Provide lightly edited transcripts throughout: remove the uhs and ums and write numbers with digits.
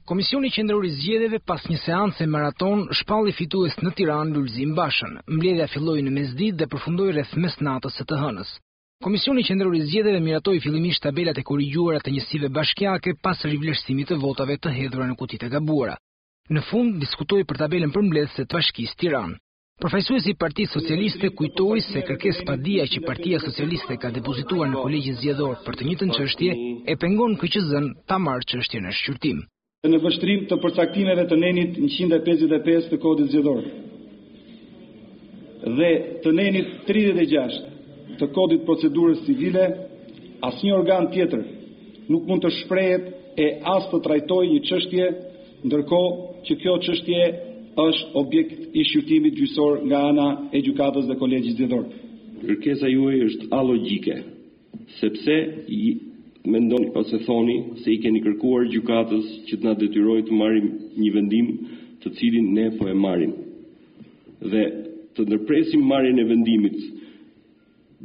Komisioni Qendror i Zgjedhjeve pas një seance maraton shpalli fitues në Tiranë Lulzim Bashën. Mbledhja filloi në mesditë dhe përfundoi rreth mesnatës së të hënës. Komisioni Qendror i Zgjedhjeve miratoi fillimisht tabelat e korrigjuara të njësive bashkiake pas rivlerësimit të votave të hedhura në kutitë e gabuara. Në fund diskutoi për tabelën përmbledhëse të Bashkisë Tiranë. Përfaqësuesi i Partisë Socialiste kujtoi se kërkesë padia që Partia Socialiste ka depozituar në Kolegjin Zgjedhor për të njëjtën çështje e pengon KQZ-n ta marrë çështjen në shqyrtim. Në vështrim të përcaktimeve të nenit 155 të kodit zgjedhor dhe të nenit 36 të kodit procedurës civile, asnjë organ tjetër nuk mund të shprehet e as të trajtojë një çështje, ndërkohë që kjo çështje është objekt i shqyrtimit gjyqësor nga ana e gjykatës dhe kolegjit zgjedhor. Kërkesa juaj është alogjike, sepse mendoni ose thoni se i keni kërkuar gjykatës që të na detyrojë të marrim një vendim të cilin ne po e marrim. Dhe të ndërpresim marrjen e vendimit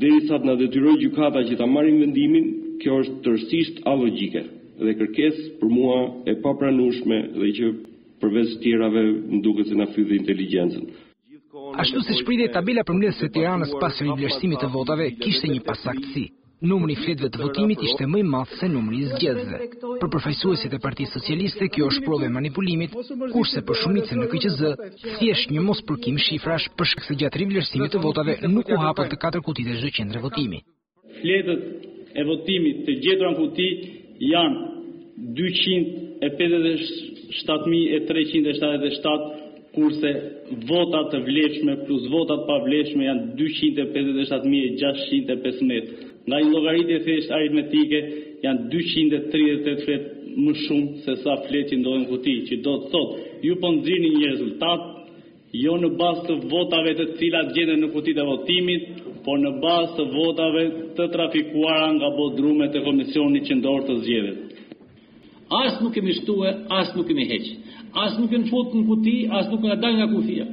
derisa të na detyrojë gjykata që ta marrim vendimin, kjo është tërësisht alogjike dhe kërkesë për mua e papranueshme dhe që përveç tjerave më duket se na fyllë inteligjencën. Ashtu si shprihej tabela përmbledhëse e Tiranës pas rivlerësimit të votave, kishte një pasaktësi. Numri i fletëve të votimit ishte më i madh se numri i zgjedhësve. Për përfaqësuesit e Partisë Socialiste kjo është provë e manipulimit, kurse për shumicën në KQZ thjesht një mospërkim shifrash për shkak se gjatë rivlerësimit të votave nuk u hapën të 4 kutitë çdo qendre votimi. Fletët e votimit të gjetura në kuti janë 257.377, kurse votat të vlefshme plus votat pa vlefshme janë 257.615. Nga një llogaritje thjesht aritmetike janë 238 flet më shumë se sa flet që ndodhen në kuti, që do të thotë ju po nxirrni një rezultat jo në bazë të votave të cilat gjenden në kutitë e votimit, por në bazë të votave të trafikuara nga bodrumet e Komisionit Qendror të Zgjedhjeve. As nuk kemi shtue, as nuk kemi heq. As nuk kemi futur në kuti, as nuk na dal nga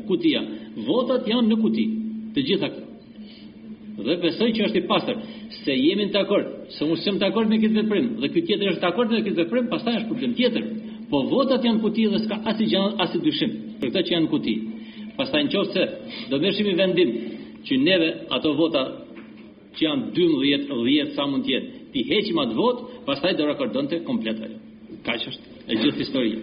kutia. Votat janë në kuti, të gjitha këto. Dhe besoj që është i pastër, se jemi në dakord, se unë jam dakord me këtë veprim, dhe ky tjetër është dakord me këtë veprim, pastaj është problem tjetër. Po votat janë në kuti dhe s'ka as i gjallë as i dyshim për këtë që janë në kuti. Pastaj nëse do veshim i vendim që neve ato vota që janë 12 sa mund të jetë, ti heqim atë vot, pastaj do rekordonte komplet ajo. Kaq është e gjithë historia.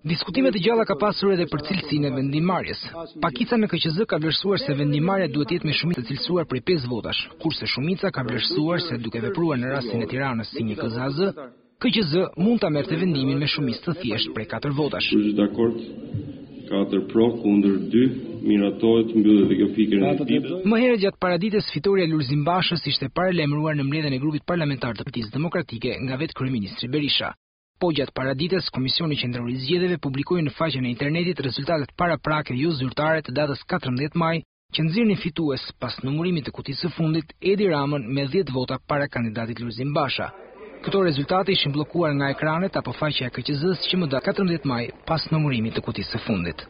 Diskutimet e gjalla ka pasur edhe për cilësinë e vendimmarrjes. Pakica në KQZ ka vlerësuar se vendimmarrja duhet të jetë me shumicë të cilësuar prej 5 votash, kurse shumica ka vlerësuar se duke vepruar në rastin e Tiranës si një KZAZ, KQZ mund ta merrte vendimin me shumicë të thjeshtë prej 4 votash. Është dakord 4 pro kundër 2, miratohet mbyllet kjo fikër e ditës. Më herët gjatë paradites fitoria e Lulzim Bashës ishte paralajmëruar në mbledhjen e grupit parlamentar të Partisë Demokratike nga vetë kryeministri Berisha. Po gjatë paradites, Komisioni Qendror i Zgjedhjeve publikoi në faqen e internetit rezultatet paraprake jo zyrtare të datës 14 maj, që nxirrnin fitues pas numërimit të kutisë së fundit Edi Ramën me 10 vota para kandidatit Lulzim Basha. Këto rezultate ishin bllokuar nga ekranet apo faqja e KQZ-s që më datë 14 maj pas numërimit të kutisë së fundit.